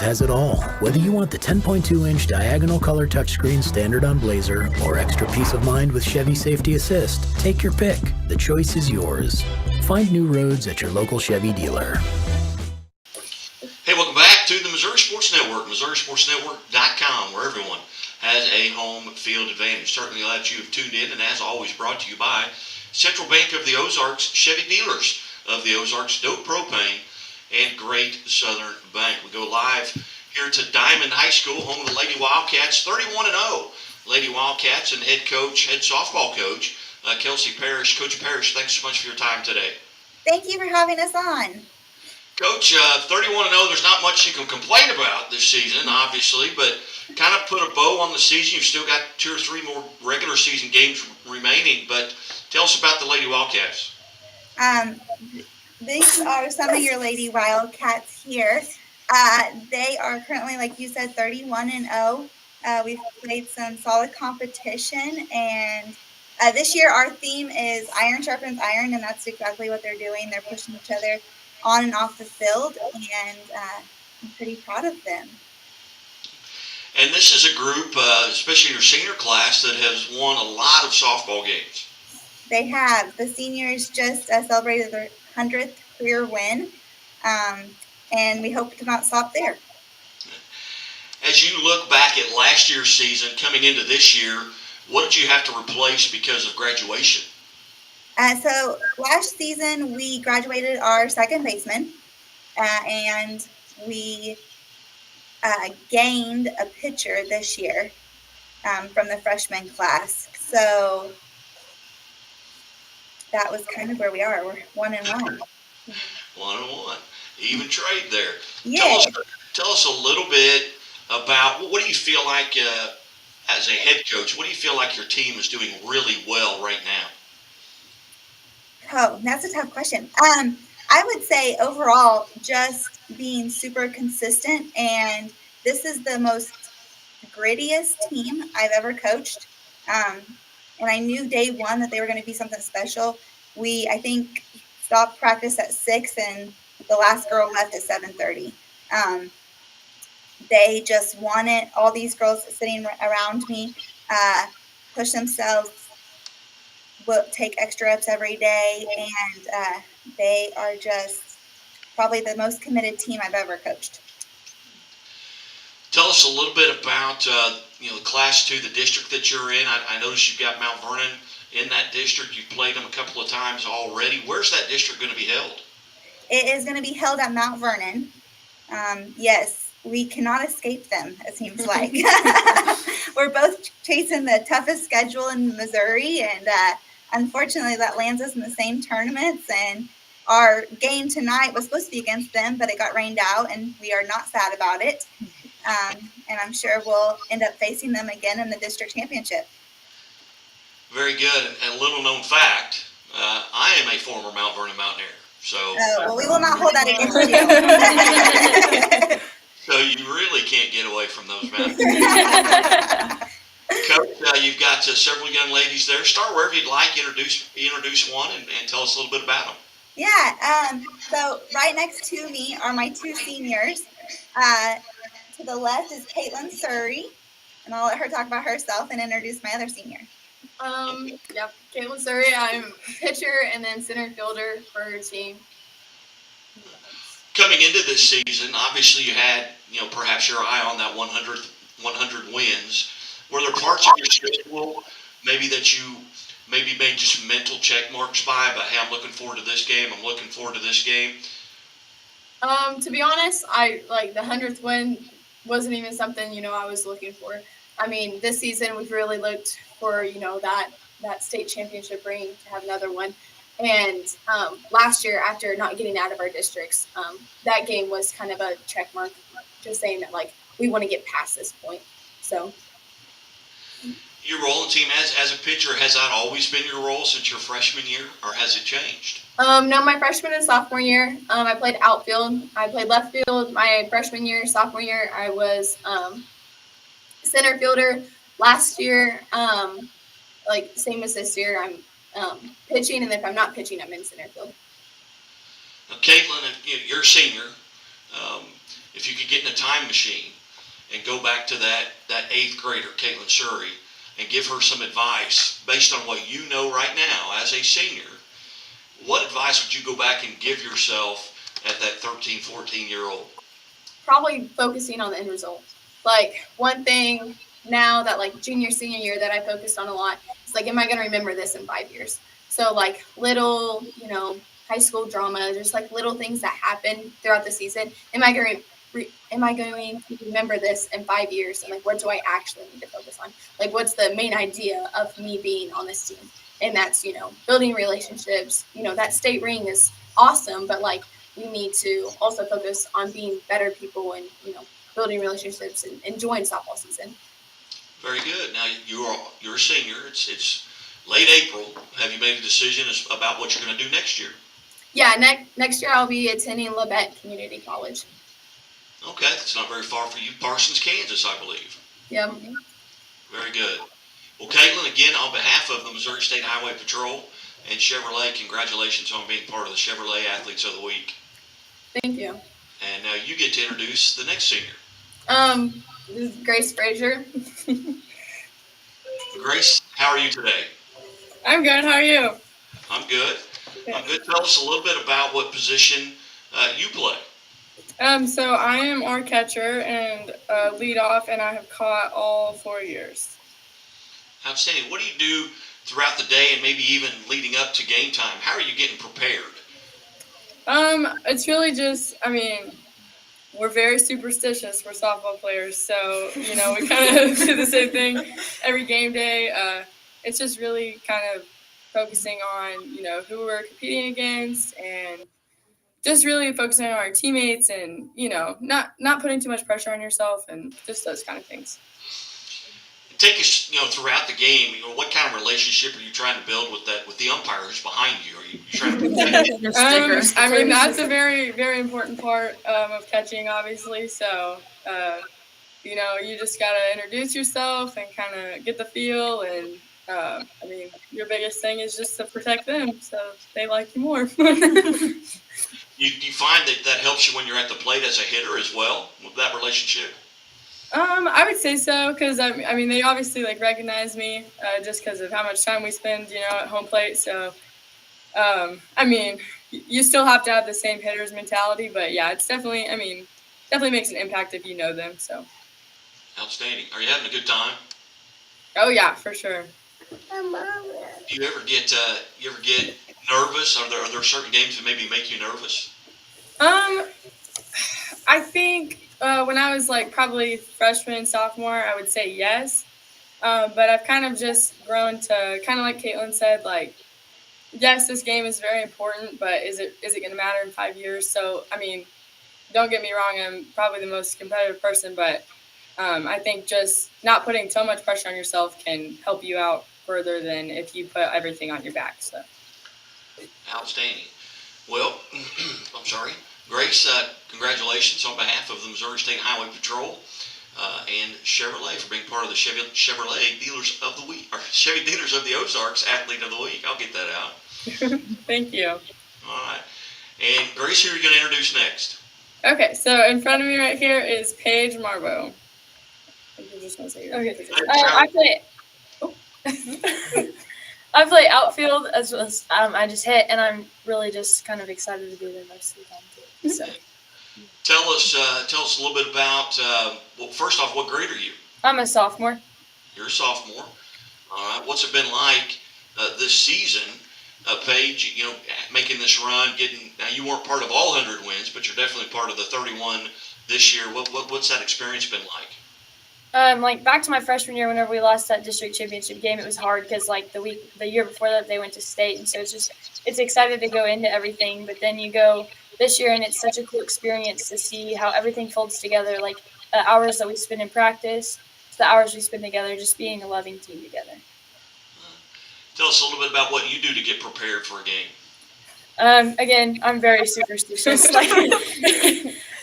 has it all. Whether you want the 10.2-inch diagonal color touchscreen standard on Blazer or extra peace of mind with Chevy Safety Assist, take your pick. The choice is yours. Find new roads at your local Chevy dealer. Hey, welcome back to the Missouri Sports Network, MissouriSportsNetwork.com, where everyone has a home field advantage. Certainly glad that you have tuned in, and as always, brought to you by Central Bank of the Ozarks, Chevy dealers of the Ozarks, Dope Propane, and Great Southern Bank. We go live here to Diamond High School, home of the Lady Wildcats, 31-0. Lady Wildcats and head softball coach, Kelsey Parrish. Coach Parrish, thanks so much for your time today. Thank you for having us on. Coach, 31-0, there's not much you can complain about this season, obviously, but kind of put a bow on the season. You've still got 2 or 3 more regular season games remaining, but tell us about the Lady Wildcats. These are some of your Lady Wildcats here. They are currently, like you said, 31-0. We've played some solid competition, and this year our theme is iron sharpens iron, and that's exactly what they're doing. They're pushing each other on and off the field, and I'm pretty proud of them. And this is a group, especially your senior class, that has won a lot of softball games. They have. The seniors just celebrated their 100th career win, and we hope to not stop there. As you look back at last year's season, coming into this year, what did you have to replace because of graduation? So last season, we graduated our second baseman, and we gained a pitcher this year from the freshman class. So that was kind of where we are. We're 1-1. 1-1. Even trade there. Yeah. Tell us a little bit about what do you feel like as a head coach? What do you feel like your team is doing really well right now? Oh, that's a tough question. I would say overall, just being super consistent, and this is the most grittiest team I've ever coached. And I knew day one that they were going to be something special. We, I think, stopped practice at 6, and the last girl left at 7:30. They just wanted all these girls sitting around me, push themselves, will take extra reps every day, and they are just probably the most committed team I've ever coached. Tell us a little bit about the Class 2, the district that you're in. I noticed you've got Mount Vernon in that district. You've played them a couple of times already. Where's that district going to be held? It is going to be held at Mount Vernon. Yes, we cannot escape them, it seems like. We're both chasing the toughest schedule in Missouri, and unfortunately that lands us in the same tournaments. And our game tonight was supposed to be against them, but it got rained out, and we are not sad about it. And I'm sure we'll end up facing them again in the district championship. Very good. And a little known fact, I am a former Mount Vernon Mountaineer. So, well, we will not hold that against you. So you really can't get away from those mountains. Coach, you've got several young ladies there. Start wherever you'd like. Introduce one and tell us a little bit about them. Yeah. So right next to me are my 2 seniors. To the left is Caitlin Surrey, and I'll let her talk about herself and introduce my other senior. Yep, Caitlin Surrey. I'm pitcher and then center fielder for her team. Coming into this season, obviously you had, perhaps your eye on that 100 wins. Were there parts of your schedule maybe that you made just mental check marks by about, hey, I'm looking forward to this game, I'm looking forward to this game? To be honest, the 100th win wasn't even something, I was looking for. I mean, this season we've really looked for, that state championship ring, to have another one. And last year, after not getting out of our districts, that game was kind of a check mark, just saying that, we want to get past this point. So. Your role in the team as a pitcher, has that always been your role since your freshman year, or has it changed? No, my freshman and sophomore year, I played outfield. I played left field. My freshman year, sophomore year, I was center fielder. Last year, same as this year, I'm pitching, and if I'm not pitching, I'm in center field. Now, Caitlin, you're a senior. if you could get in a time machine and go back to that 8th grader, Caitlin Surrey, and give her some advice based on what you know right now as a senior, what advice would you go back and give yourself at that 13, 14-year-old? Probably focusing on the end result. Like, one thing now that, like, junior, senior year that I focused on a lot is, like, am I going to remember this in 5 years? So, like, little, high school drama, just, like, little things that happen throughout the season. Am I going to remember this in 5 years? And, like, what do I actually need to focus on? Like, what's the main idea of me being on this team? And that's, building relationships. That state ring is awesome, but, like, we need to also focus on being better people and, building relationships and enjoying softball season. Very good. Now, you're a senior. It's late April. Have you made a decision about what you're going to do next year? Yeah, next year I'll be attending Labette Community College. Okay, that's not very far for you. Parsons, Kansas, I believe. Yep. Very good. Well, Caitlin, again, on behalf of the Missouri State Highway Patrol and Chevrolet, congratulations on being part of the Chevrolet Athletes of the Week. Thank you. And now you get to introduce the next senior. This is Grace Frazier. Grace, how are you today? I'm good. How are you? I'm good. I'm good. Tell us a little bit about what position you play. So I am our catcher and lead off, and I have caught all 4 years. Outstanding. What do you do throughout the day and maybe even leading up to game time? How are you getting prepared? It's really just, we're very superstitious. We're softball players, so, we kind of do the same thing every game day. It's just really kind of focusing on, who we're competing against and just really focusing on our teammates and, not putting too much pressure on yourself and just those kind of things. Take us, throughout the game. What kind of relationship are you trying to build with the umpire who's behind you? Are you trying to? That's a very, very important part of catching, obviously. So, you just gotta introduce yourself and kind of get the feel. And your biggest thing is just to protect them, so they like you more. You find that helps you when you're at the plate as a hitter as well with that relationship? I would say so, because they obviously recognize me just because of how much time we spend, at home plate. So, you still have to have the same hitter's mentality, but yeah, it's definitely makes an impact if you know them. So. Outstanding. Are you having a good time? Oh yeah, for sure. Do you ever get nervous? Are there certain games that maybe make you nervous? I think when I was probably freshman, sophomore, I would say yes. But I've kind of just grown to kind of like Caitlin said, yes, this game is very important, but is it going to matter in 5 years? So, don't get me wrong, I'm probably the most competitive person, but I think just not putting so much pressure on yourself can help you out further than if you put everything on your back. So. Outstanding. Well, I'm sorry. Grace, congratulations on behalf of the Missouri State Highway Patrol and Chevrolet for being part of the Chevrolet Dealers of the Week, or Chevy Dealers of the Ozarks Athlete of the Week. I'll get that out. Thank you. All right. And Grace, who are you going to introduce next? Okay, so in front of me right here is Paige Marbo. I just want to say okay. I play outfield as well as I just hit, and I'm really just kind of excited to be there most of the time too. So. Tell us a little bit about. First off, what grade are you? I'm a sophomore. You're a sophomore. All right. What's it been like this season, Paige? Making this run, now you weren't part of all 100 wins, but you're definitely part of the 31 this year. What's that experience been like? Back to my freshman year, whenever we lost that district championship game, it was hard because the year before that they went to state, and so it's excited to go into everything. But then you go this year, and it's such a cool experience to see how everything folds together. The hours that we spend in practice, the hours we spend together, just being a loving team together. Tell us a little bit about what you do to get prepared for a game. Again, I'm very superstitious.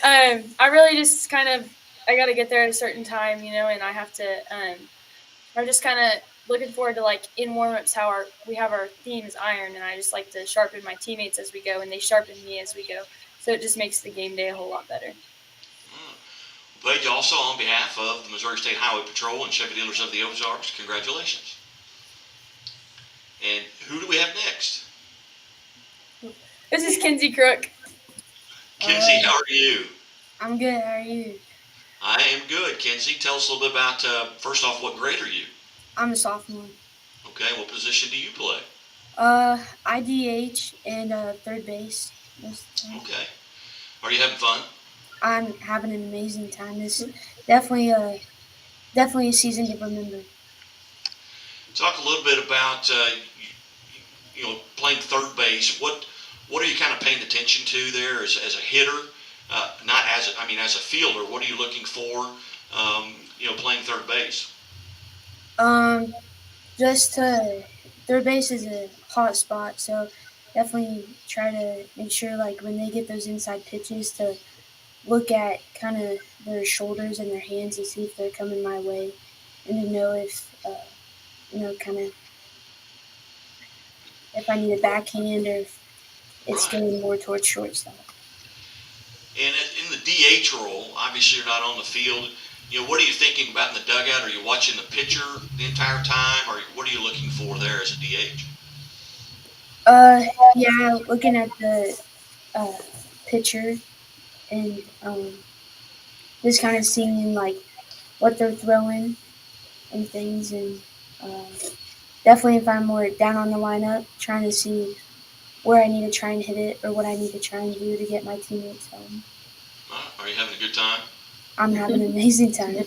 I really just kind of. I got to get there at a certain time, and I have to, I'm just kind of looking forward to in warm-ups how we have our theme is iron, and I just like to sharpen my teammates as we go, and they sharpen me as we go. So it just makes the game day a whole lot better. Wade, also on behalf of the Missouri State Highway Patrol and Chevy Dealers of the Ozarks, congratulations. And who do we have next? This is Kinsey Crook. Kinsey, how are you? I'm good. How are you? I am good. Kinsey, tell us a little bit about, first off, what grade are you? I'm a sophomore. Okay, what position do you play? IDH and third base. Okay. Are you having fun? I'm having an amazing time. This is definitely a season to remember. Talk a little bit about, playing third base. What are you kind of paying attention to there as a hitter? Not as a fielder. What are you looking for, playing third base? Third base is a hot spot, so definitely try to make sure, like, when they get those inside pitches, to look at kind of their shoulders and their hands and see if they're coming my way, and to know if, if I need a backhand or if it's Right. going more towards shortstop. And in the DH role, obviously you're not on the field. What are you thinking about in the dugout? Are you watching the pitcher the entire time, or what are you looking for there as a DH? Yeah, looking at the pitcher and just kind of seeing, like, what they're throwing and things, and definitely if I'm more down on the lineup, trying to see where I need to try and hit it or what I need to try and do to get my teammates home. Are you having a good time? I'm having an amazing time.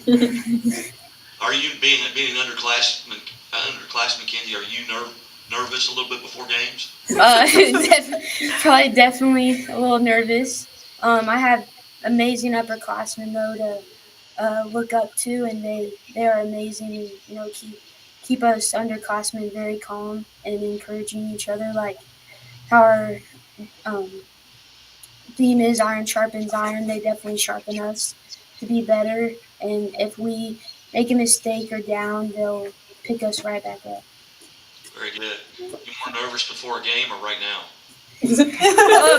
Are you being an underclassman, Kinsey? Are you nervous a little bit before games? Definitely a little nervous. I have amazing upperclassmen though to look up to, and they are amazing. And keep us underclassmen very calm and encouraging each other, like how our theme is iron sharpens iron. They definitely sharpen us to be better, and if we make a mistake or down, they'll pick us right back up. Very good. You more nervous before a game or right now?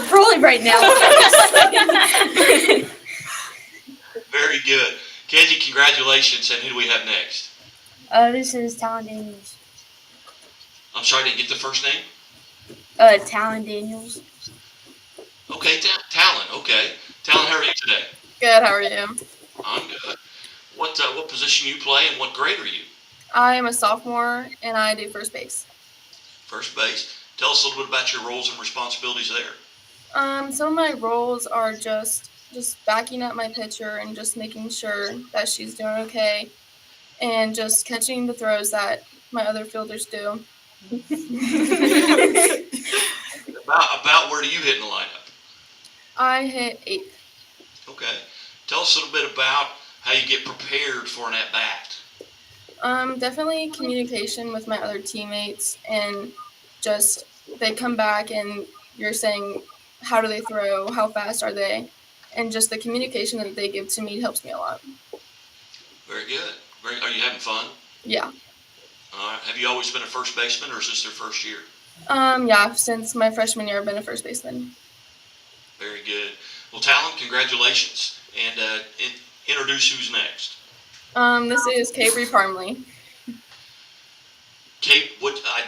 Probably right now. Very good. Kinsey, congratulations. And who do we have next? This is Talon Daniels. I'm sorry, I didn't get the first name? Talon Daniels. Okay, Talon. Okay. Talon, how are you today? Good. How are you? I'm good. What position you play and what grade are you? I am a sophomore and I do first base. First base. Tell us a little bit about your roles and responsibilities there. Some of my roles are just backing up my pitcher and just making sure that she's doing okay, and just catching the throws that my other fielders do. About where do you hit in the lineup? I hit 8th. Okay. Tell us a little bit about how you get prepared for an at-bat. Definitely communication with my other teammates, and just they come back and you're saying, how do they throw? How fast are they? And just the communication that they give to me helps me a lot. Very good. Are you having fun? Yeah. All right. Have you always been a first baseman, or is this their first year? Yeah, since my freshman year, I've been a first baseman. Very good. Well, Talon, congratulations. And introduce who's next. This is Cabry Parmley. Kate, I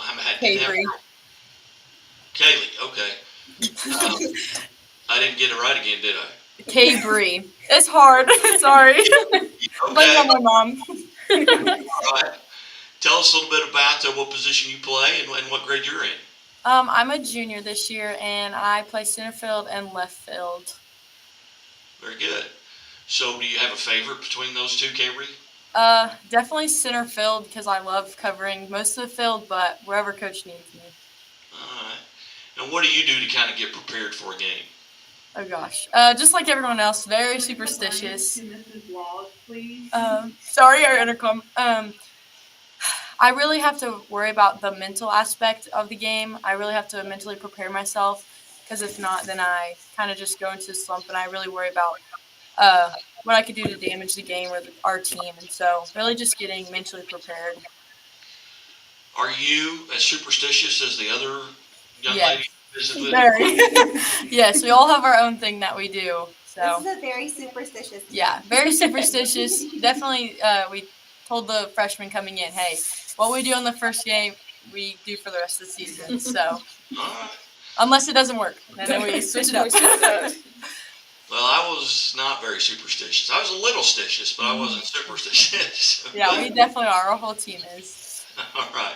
haven't had Cabry. Kaylee, okay. I didn't get it right again, did I? Cabry. It's hard. Sorry. Blame Okay. on my mom. All right. Tell us a little bit about what position you play and what grade you're in. I'm a junior this year, and I play center field and left field. Very good. So do you have a favorite between those two, Cabry? Definitely center field because I love covering most of the field, but wherever coach needs me. All right. And what do you do to kind of get prepared for a game? Oh gosh. Just like everyone else, very superstitious. Sorry, our intercom. I really have to worry about the mental aspect of the game. I really have to mentally prepare myself, because if not, then I kind of just go into a slump, and I really worry about what I could do to damage the game or our team. And so really just getting mentally prepared. Are you as superstitious as the other young Yes. lady you visited with? Very. Yes, we all have our own thing that we do. So This is a very superstitious team. yeah, very superstitious. Definitely, we told the freshmen coming in, hey, what we do in the first game, we do for the rest of the season. So All right. unless it doesn't work, and then we switch it up. Well, I was not very superstitious. I was a little stitious, but I wasn't superstitious. Yeah, we definitely are. Our whole team is. All right.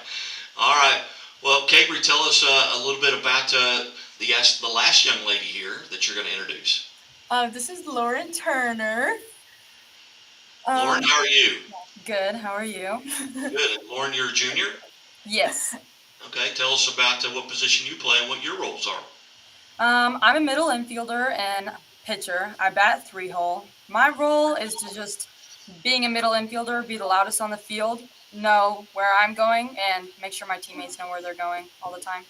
All right. Well, Cabry, tell us a little bit about the last young lady here that you're going to introduce. This is Lauren Turner. Lauren, how are you? Good. How are you? Good. Lauren, you're a junior? Yes. Okay. Tell us about what position you play and what your roles are. I'm a middle infielder and pitcher. I bat 3-hole. My role is to just, being a middle infielder, be the loudest on the field, know where I'm going, and make sure my teammates know where they're going all the time.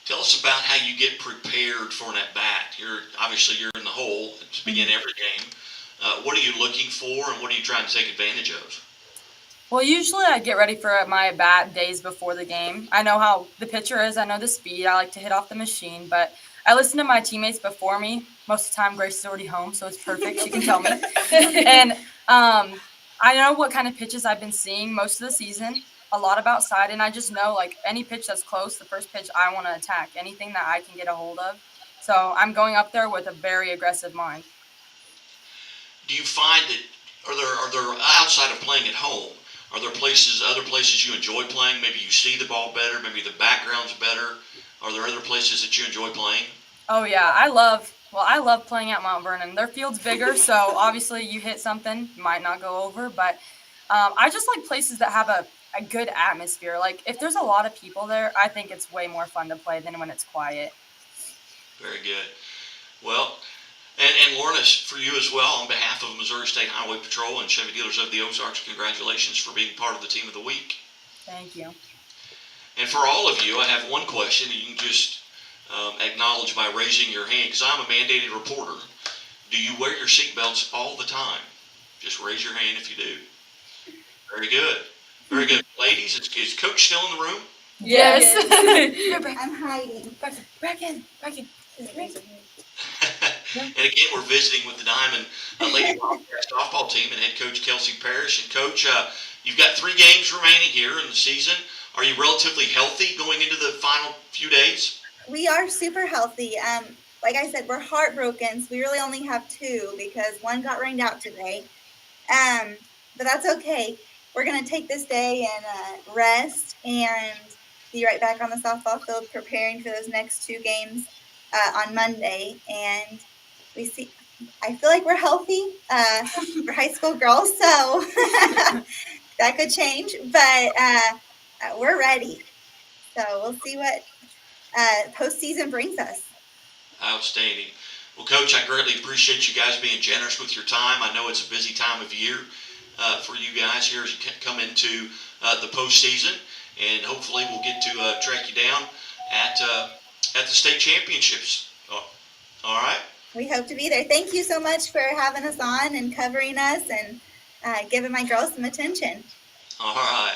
Tell us about how you get prepared for an at-bat. You're in the hole to begin every game. What are you looking for, and what are you trying to take advantage of? Well, usually I get ready for my at-bat days before the game. I know how the pitcher is. I know the speed. I like to hit off the machine, but I listen to my teammates before me. Most of the time, Grace is already home, so it's perfect. She can tell me. And I know what kind of pitches I've been seeing most of the season, a lot of outside, and I just know, like, any pitch that's close, the first pitch I want to attack, anything that I can get a hold of. So I'm going up there with a very aggressive mind. Do you find that are there outside of playing at home? Are there other places you enjoy playing? Maybe you see the ball better. Maybe the background's better. Are there other places that you enjoy playing? Oh yeah, I love playing at Mount Vernon. Their field's bigger, so obviously you hit something, might not go over, but I just like places that have a good atmosphere. Like if there's a lot of people there, I think it's way more fun to play than when it's quiet. Very good. Well, and Lauren, for you as well, on behalf of Missouri State Highway Patrol and Chevy Dealers of the Ozarks, congratulations for being part of the Team of the Week. Thank you. And for all of you, I have one question that you can just acknowledge by raising your hand, because I'm a mandated reporter. Do you wear your seatbelts all the time? Just raise your hand if you do. Very good. Very good. Ladies, is Coach still in the room? Yes. I'm hiding. Back in. And again, we're visiting with the Diamond Lady Wildcat softball team and head coach Kelsey Parrish. And Coach, you've got 3 games remaining here in the season. Are you relatively healthy going into the final few days? We are super healthy. Like I said, we're heartbroken, so we really only have 2 because one got rained out today. But that's okay. We're going to take this day and rest and be right back on the softball field preparing for those next 2 games on Monday. And I feel like we're healthy. We're high school girls, so that could change, but we're ready. So we'll see what postseason brings us. Outstanding. Well, Coach, I greatly appreciate you guys being generous with your time. I know it's a busy time of year for you guys here as you come into the postseason, and hopefully we'll get to track you down at the state championships. All right? We hope to be there. Thank you so much for having us on and covering us and giving my girls some attention. All right.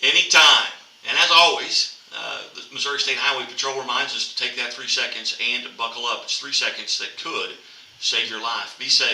Anytime. And as always, the Missouri State Highway Patrol reminds us to take that 3 seconds and buckle up. It's 3 seconds that could save your life. Be safe.